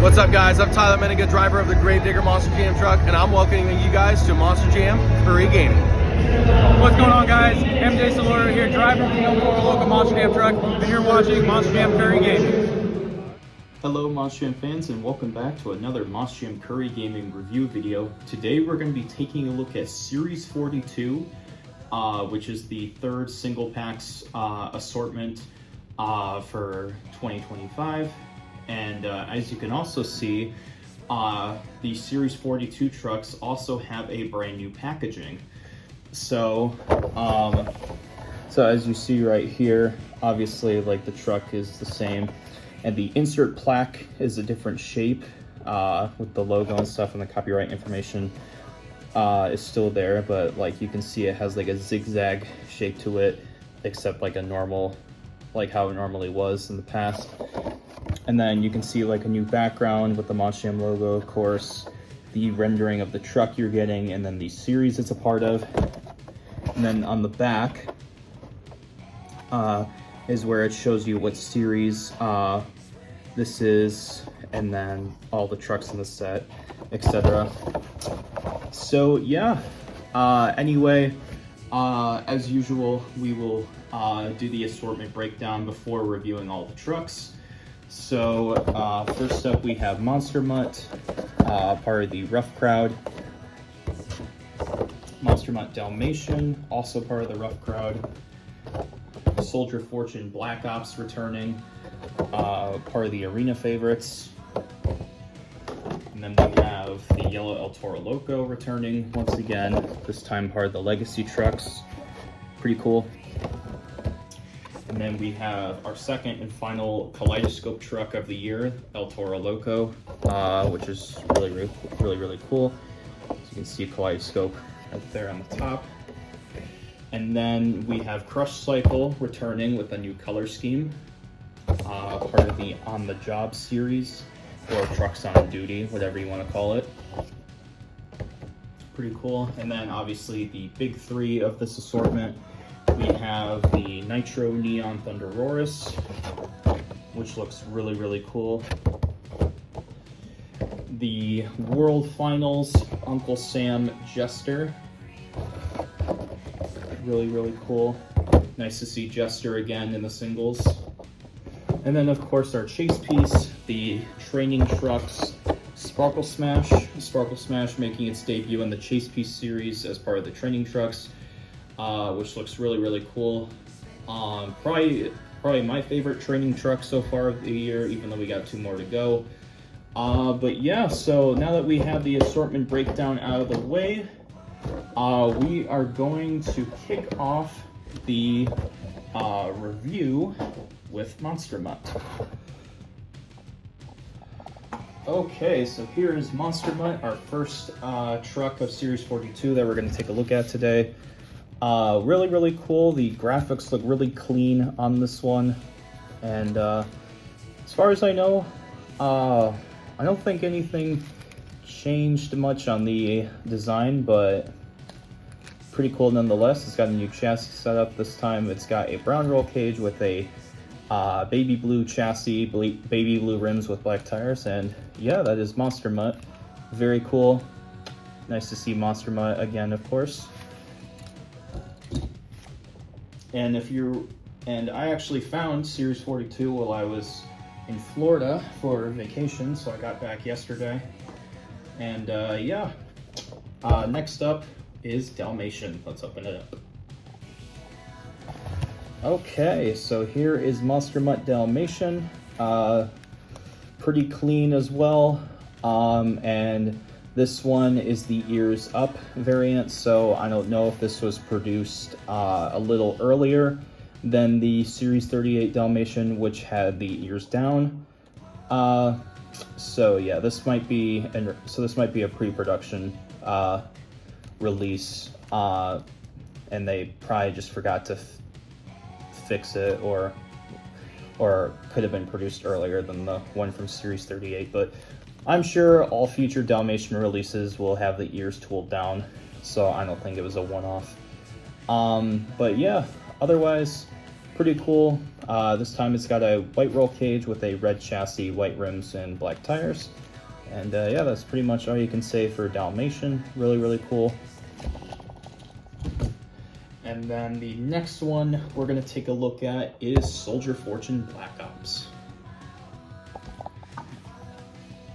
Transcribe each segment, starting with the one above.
What's up, guys? I'm Tyler Meniga, driver of the Gravedigger Monster Jam truck, and I'm welcoming you guys to Monster Jam Curry Gaming. What's going on, guys? MJ Solora here, driver of the Toro Loco Monster Jam truck, and you're watching Monster Jam Curry Gaming. Hello Monster Jam fans, and welcome back to another Monster Jam Curry Gaming review video. Today we're going to be taking a look at Series 42, which is the third single packs assortment for 2025. And as you can also see, the Series 42 trucks also have a brand new packaging. So as you see right here, obviously like the truck is the same, and the insert plaque is a different shape with the logo and stuff, and the copyright information is still there, but like you can see it has like a zigzag shape to it, except like a normal, like how it normally was in the past. And then you can see like a new background with the Monster Jam logo, of course, the rendering of the truck you're getting, and then the series it's a part of. And then on the back is where it shows you what series this is, and then all the trucks in the set, etc. So yeah, anyway, as usual, we will do the assortment breakdown before reviewing all the trucks. So first up we have Monster Mut, part of the Rough Crowd. Mut Dalmatian, also part of the Rough Crowd. Soldier Fortune Black Ops returning, part of the Arena favorites. And then we have the Yellow Toro Loco returning once again, this time part of the Legacy trucks. Pretty cool. And then we have our second and final Kaleidoscope truck of the year, El Toro Loco, which is really cool. So you can see a Kaleidoscope right there on the top. And then we have Crush Cycle returning with a new color scheme, part of the On the Job series, or Trucks on Duty, whatever you want to call it. Pretty cool. And then obviously the big three of this assortment. We have the Nitro Neon Thunderus, which looks really cool. The World Finals Uncle Sam Jester, really cool. Nice to see Jester again in the singles. And then of course our chase piece, the Training Trucks Sparkle Smash making its debut in the chase piece series as part of the Training Trucks. Which looks really cool. Probably my favorite training truck so far of the year, even though we got 2 more to go. But yeah, so now that we have the assortment breakdown out of the way, we are going to kick off the review with Monster Mut. Okay, so here is Monster Mut, our first truck of Series 42 that we're going to take a look at today. Really cool. The graphics look really clean on this one, and as far as I know, I don't think anything changed much on the design, but pretty cool nonetheless. It's got a new chassis setup this time. It's got a brown roll cage with a baby blue chassis, baby blue rims with black tires, and yeah, that is Monster Mut. Very cool. Nice to see Monster Mut again, of course. And I actually found Series 42 while I was in Florida for vacation, so I got back yesterday. And yeah, next up is Dalmatian. Let's open it up. Okay, so here is Monster Mut Dalmatian. Pretty clean as well, and this one is the ears up variant, so I don't know if this was produced a little earlier than the Series 38 Dalmatian, which had the ears down. So yeah, this might be a pre-production release, and they probably just forgot to fix it, or could have been produced earlier than the one from Series 38, but I'm sure all future Dalmatian releases will have the ears tooled down, so I don't think it was a one-off. But yeah, otherwise, pretty cool. This time it's got a white roll cage with a red chassis, white rims, and black tires. And yeah, that's pretty much all you can say for Dalmatian. Really, really cool. And then the next one we're going to take a look at is Soldier Fortune Black Ops.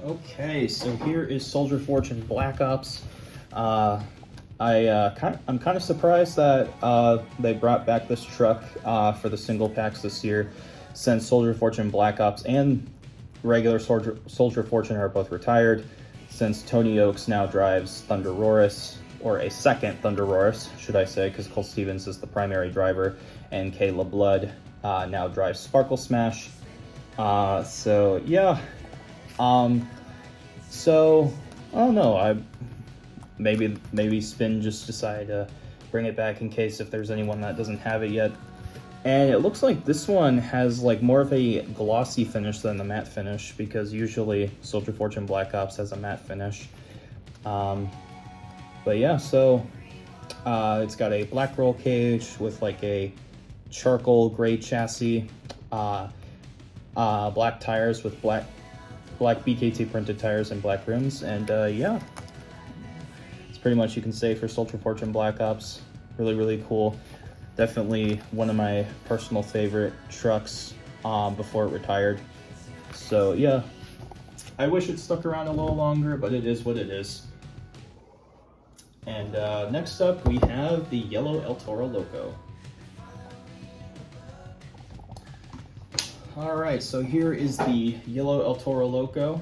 Okay, so here is Soldier Fortune Black Ops. I'm kind of surprised that they brought back this truck for the single packs this year, since Soldier Fortune Black Ops and regular Soldier Fortune are both retired, since Tony Oaks now drives Thunderus, or a second Thunderus, should I say, because Cole Stevens is the primary driver, and Kayla Blood now drives Sparkle Smash. So yeah, so I don't know. Maybe Spin just decided to bring it back in case if there's anyone that doesn't have it yet. And it looks like this one has like more of a glossy finish than the matte finish, because usually Soldier Fortune Black Ops has a matte finish. But yeah, so it's got a black roll cage with like a charcoal gray chassis, black tires with black BKT printed tires and black rims, and yeah, it's pretty much you can say for Soldier Fortune Black Ops. Really, really cool. Definitely one of my personal favorite trucks before it retired. So yeah, I wish it stuck around a little longer, but it is what it is. And next up we have the yellow El Toro Loco. All right, so here is the yellow El Toro Loco.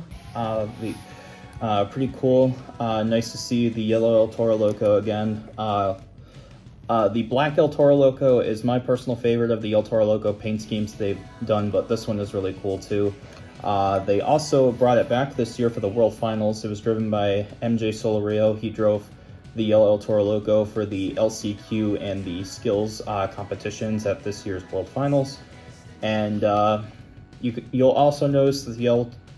Pretty cool. Nice to see the yellow El Toro Loco again. The black El Toro Loco is my personal favorite of the El Toro Loco paint schemes they've done, but this one is really cool too. They also brought it back this year for the World Finals. It was driven by MJ Solorio. He drove the yellow El Toro Loco for the LCQ and the skills competitions at this year's World Finals. And you'll also notice that the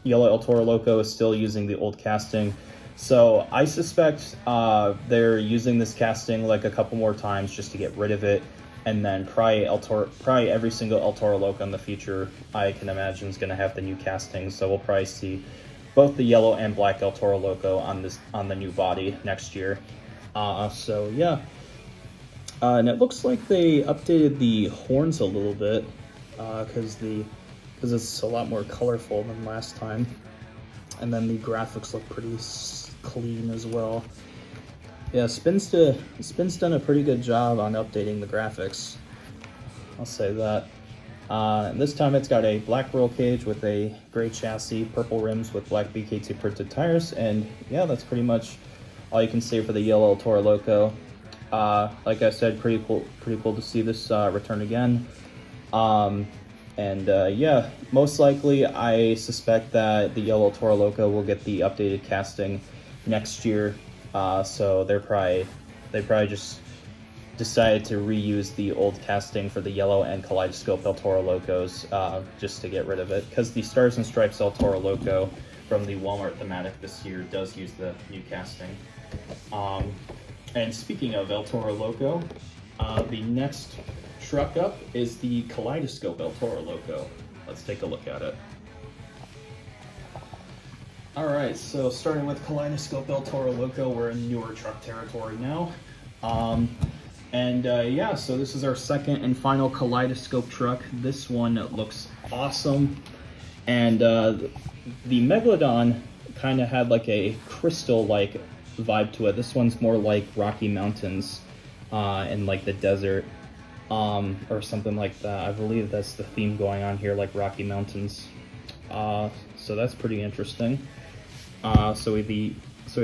yellow El Toro Loco is still using the old casting. So I suspect they're using this casting like a couple more times just to get rid of it, and then probably every single El Toro Loco in the future, I can imagine, is going to have the new casting. So we'll probably see both the yellow and black El Toro Loco on the new body next year. So yeah, and it looks like they updated the horns a little bit because it's a lot more colorful than last time. And then the graphics look pretty clean as well. Yeah, Spin's done a pretty good job on updating the graphics. I'll say that. This time it's got a black roll cage with a gray chassis, purple rims with black BKT printed tires, and yeah, that's pretty much all you can say for the yellow El Toro Loco. Like I said, pretty cool to see this return again. Yeah, most likely I suspect that the yellow Toro Loco will get the updated casting next year. So they probably just decided to reuse the old casting for the yellow and Kaleidoscope El Toro Locos just to get rid of it, because the Stars and Stripes El Toro Loco from the Walmart thematic this year does use the new casting. And speaking of El Toro Loco, the next truck up is the Kaleidoscope El Toro Loco. Let's take a look at it. Alright, so starting with Kaleidoscope El Toro Loco, we're in newer truck territory now. Yeah, so this is our second and final Kaleidoscope truck. This one looks awesome. And the Megalodon kind of had like a crystal-like vibe to it. This one's more like Rocky Mountains and like the desert. Or something like that. I believe that's the theme going on here, like Rocky Mountains. So that's pretty interesting. So we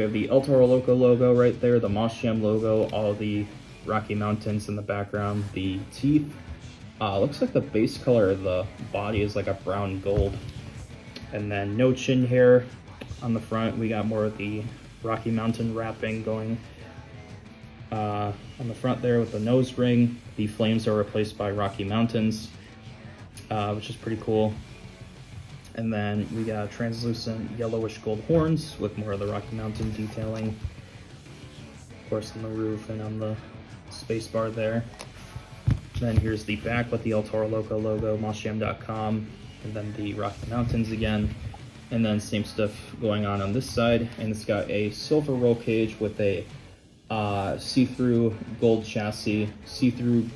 have the El Toro Loco logo right there, the Moss Jam logo, all the Rocky Mountains in the background, the teeth. Looks like the base color of the body is like a brown gold. And then no chin hair on the front. We got more of the Rocky Mountain wrapping going on the front there with the nose ring. The flames are replaced by Rocky Mountains, which is pretty cool. And then we got translucent yellowish gold horns with more of the Rocky Mountain detailing, of course, on the roof and on the space bar there. Then here's the back with the El Toro Loco logo, mossjam.com, and then the Rocky Mountains again. And then same stuff going on this side, and it's got a silver roll cage with a see-through gold chassis, see-through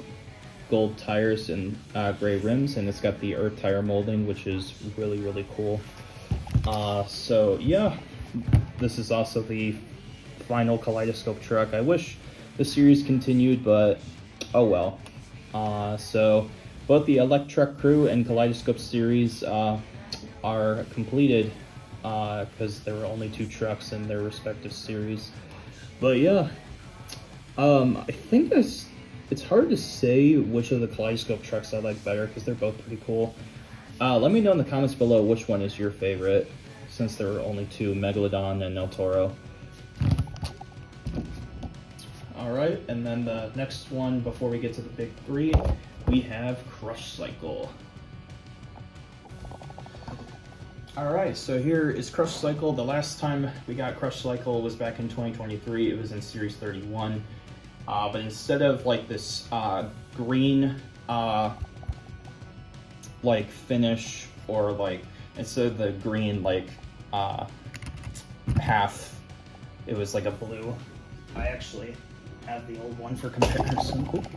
gold tires, and gray rims, and it's got the earth tire molding, which is really, really cool. So yeah, this is also the final Kaleidoscope truck. I wish the series continued, but oh well. So both the Electrek Crew and Kaleidoscope series are completed because there were only 2 trucks in their respective series. But yeah, I think it's hard to say which of the Kaleidoscope trucks I like better because they're both pretty cool. Let me know in the comments below which one is your favorite, since there were only 2, Megalodon and El Toro. Alright, and then the next one before we get to the big 3, we have Crush Cycle. Alright, so here is Crush Cycle. The last time we got Crush Cycle was back in 2023. It was in Series 31. But instead of like this green like finish, or like instead of the green like half, it was like a blue. I actually have the old one for comparison. Oop.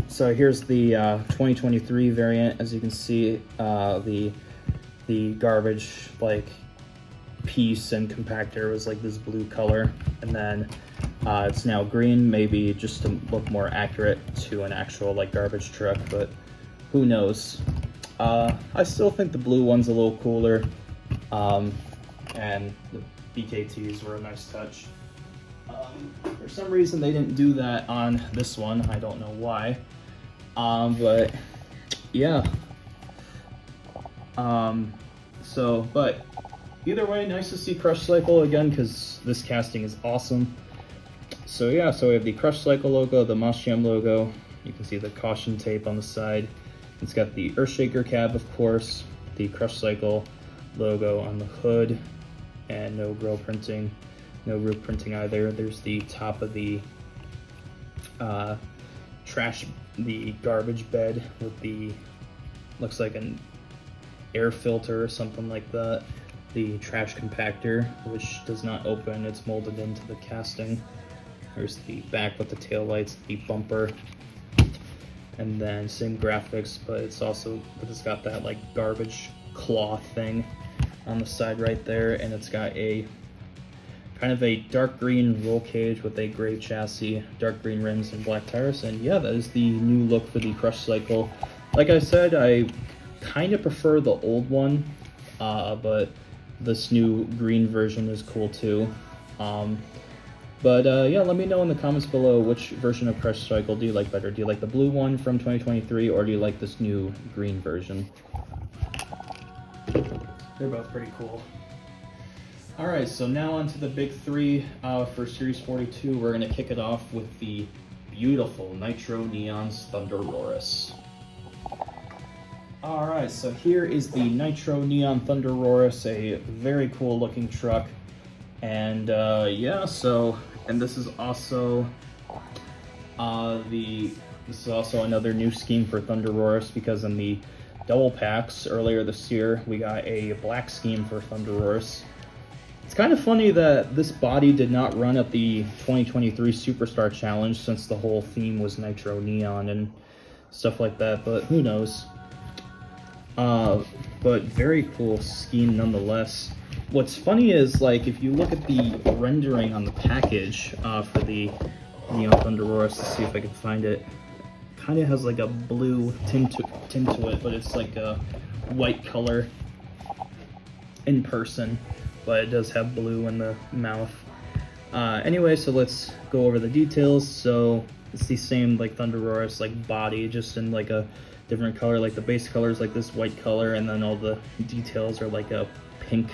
So here's the 2023 variant. As you can see, the garbage like piece and compactor was like this blue color, and then it's now green, maybe just to look more accurate to an actual like garbage truck, but who knows. I still think the blue one's a little cooler, and the BKTs were a nice touch. For some reason they didn't do that on this one, I don't know why. But yeah. But either way, nice to see Crush Cycle again, because this casting is awesome. So yeah, so we have the Crush Cycle logo, the Mossjam logo. You can see the caution tape on the side. It's got the Earthshaker cab, of course, the Crush Cycle logo on the hood, and no grill printing, no roof printing either. There's the top of the the garbage bed with the, looks like an air filter or something like that. The trash compactor, which does not open, it's molded into the casting. There's the back with the taillights, the bumper, and then same graphics, but it's got that like garbage cloth thing on the side right there, and it's got a kind of a dark green roll cage with a gray chassis, dark green rims, and black tires. And yeah, that is the new look for the Crush Cycle. Like I said, I kind of prefer the old one, but this new green version is cool too. Yeah, let me know in the comments below which version of Crush Cycle do you like better. Do you like the blue one from 2023, or do you like this new green version? They're both pretty cool. Alright, so now on to the big 3 for Series 42. We're going to kick it off with the beautiful Nitro Neon's Thunderus. Alright, so here is the Nitro Neon Thunderus, a very cool looking truck. And yeah, so, and this is also another new scheme for Thunderus, because in the double packs earlier this year we got a black scheme for Thunderus. It's kind of funny that this body did not run at the 2023 Superstar Challenge, since the whole theme was Nitro Neon and stuff like that, but who knows. But very cool scheme nonetheless. What's funny is, like, if you look at the rendering on the package for the Neon Thunderus, let's see if I can find it. Kind of has like a blue tint to it, but it's like a white color in person, but it does have blue in the mouth. Anyway, so let's go over the details. So it's the same like Thunderus like body, just in like a different color. Like the base color is like this white color, and then all the details are like a pink,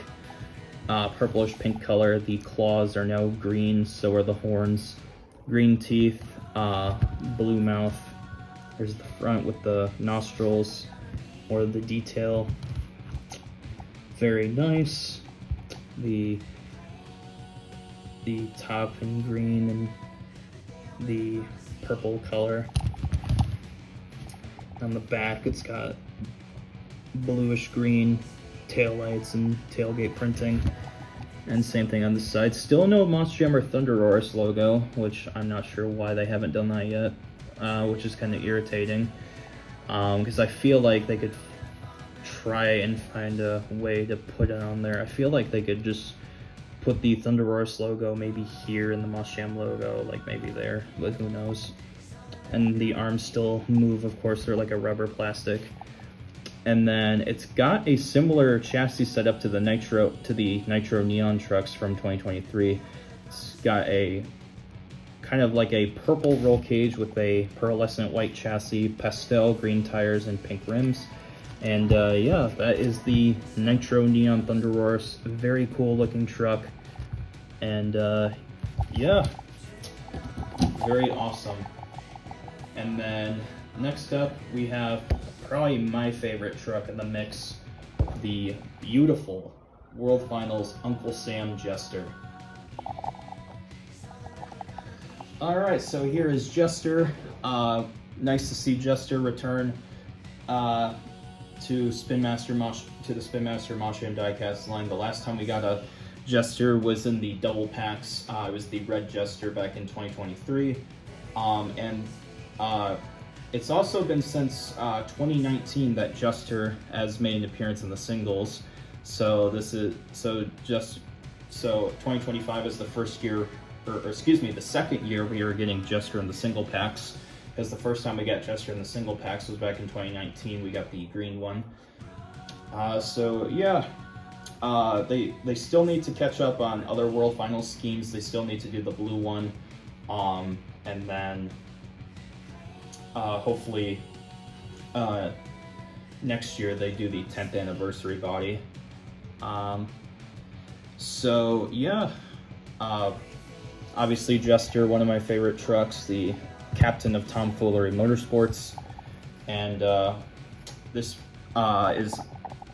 purplish pink color. The claws are now green, so are the horns. Green teeth, blue mouth. There's the front with the nostrils, or the detail. Very nice. The top in green, and the purple color. On the back, it's got bluish green taillights and tailgate printing. And same thing on the side. Still no Monster Jam or Thunderus logo, which I'm not sure why they haven't done that yet, which is kind of irritating. Because I feel like they could try and find a way to put it on there. I feel like they could just put the Thunderus logo maybe here in the Monster Jam logo, like maybe there, but who knows. And the arms still move, of course, they're like a rubber plastic. And then it's got a similar chassis setup to the Nitro Neon trucks from 2023. It's got a kind of like a purple roll cage with a pearlescent white chassis, pastel green tires, and pink rims. And yeah, that is the Nitro Neon Thunderus. Very cool looking truck. And yeah, very awesome. And then next up we have probably my favorite truck in the mix, the beautiful World Finals Uncle Sam Jester. Alright, so here is Jester. Nice to see Jester return to the Spin Master Monster Jam diecast line. The last time we got a Jester was in the double packs. It was the red Jester back in 2023. It's also been since 2019 that Jester has made an appearance in the singles. So 2025 is the first year, or excuse me, the second year we are getting Jester in the single packs. Because the first time we got Jester in the single packs was back in 2019. We got the green one. So yeah, they still need to catch up on other World Finals schemes. They still need to do the blue one, and then hopefully next year they do the 10th anniversary body. So yeah, obviously Jester, one of my favorite trucks, the captain of Tomfoolery Motorsports, and this is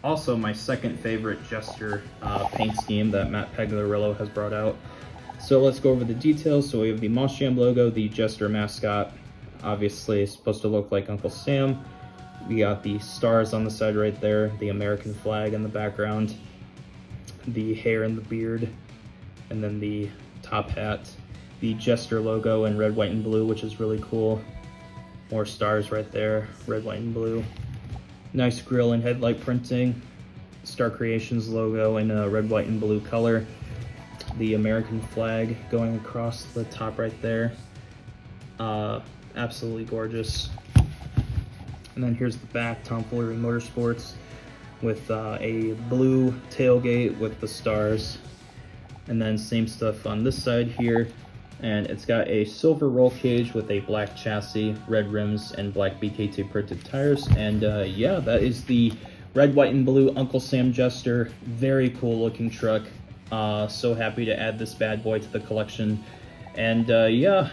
also my second favorite Jester paint scheme that Matt Pagliarillo has brought out. So let's go over the details. So we have the Monster Jam logo, the Jester mascot. Obviously, it's supposed to look like Uncle Sam. We got the stars on the side right there, the American flag in the background, the hair and the beard, and then the top hat. The Jester logo in red, white, and blue, which is really cool. More stars right there, red, white, and blue. Nice grille and headlight printing. Star Creations logo in a red, white, and blue color. The American flag going across the top right there. Absolutely gorgeous. And then here's the back, Tomfoolery Motorsports, with a blue tailgate with the stars. And then same stuff on this side here. And it's got a silver roll cage with a black chassis, red rims, and black BKT printed tires. And yeah, that is the red, white, and blue Uncle Sam Jester. Very cool looking truck. So happy to add this bad boy to the collection. And yeah,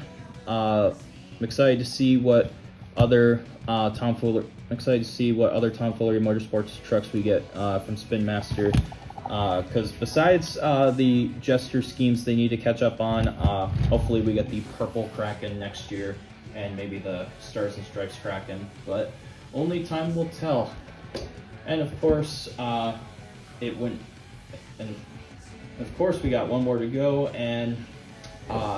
I'm excited to see what other Tomfoolery Motorsports trucks we get from Spin Master. Because besides the Jester schemes they need to catch up on, hopefully we get the purple Kraken next year, and maybe the Stars and Stripes Kraken, but only time will tell. And of course, we got one more to go, and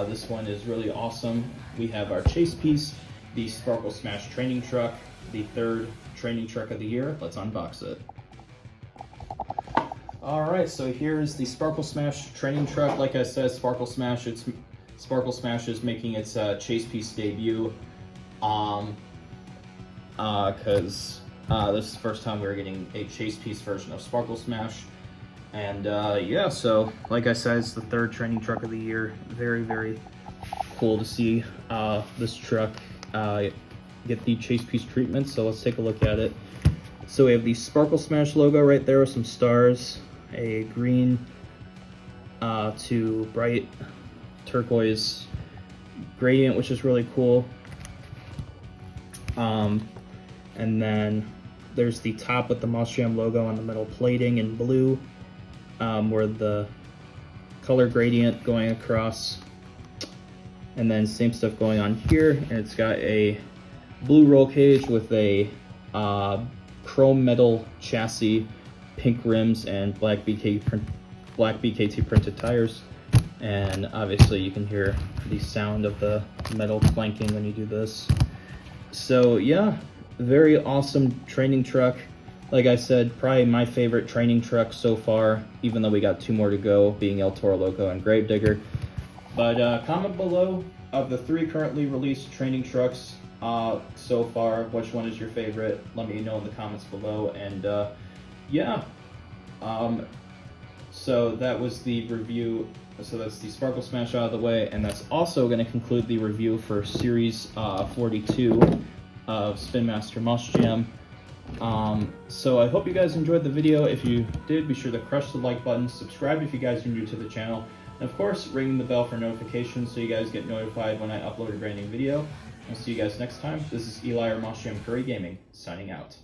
this one is really awesome. We have our chase piece, the Sparkle Smash training truck, the third training truck of the year. Let's unbox it. Alright, so here's the Sparkle Smash training truck. Like I said, Sparkle Smash is making its chase piece debut. Because this is the first time we're getting a chase piece version of Sparkle Smash. And yeah, so like I said, it's the third training truck of the year. Very, very cool to see this truck get the chase piece treatment. So let's take a look at it. So we have the Sparkle Smash logo right there with some stars, a green to bright turquoise gradient, which is really cool. And then there's the top with the Monster Jam logo on the metal plating in blue, where the color gradient going across. And then same stuff going on here, and it's got a blue roll cage with a chrome metal chassis, pink rims, and black BKT printed tires. And obviously you can hear the sound of the metal clanking when you do this. So yeah, very awesome training truck. Like I said, probably my favorite training truck so far, even though we got 2 more to go, being El Toro Loco and Gravedigger. But comment below, of the 3 currently released training trucks so far, which one is your favorite? Let me know in the comments below. And yeah, so that was the review. So that's the Sparkle Smash out of the way, and that's also going to conclude the review for Series 42 of Spin Master Monster Jam. So I hope you guys enjoyed the video. If you did, be sure to crush the like button, subscribe if you guys are new to the channel, and of course ring the bell for notifications so you guys get notified when I upload a brand new video. I'll see you guys next time. This is Eli or Monster Jam Curry Gaming, signing out.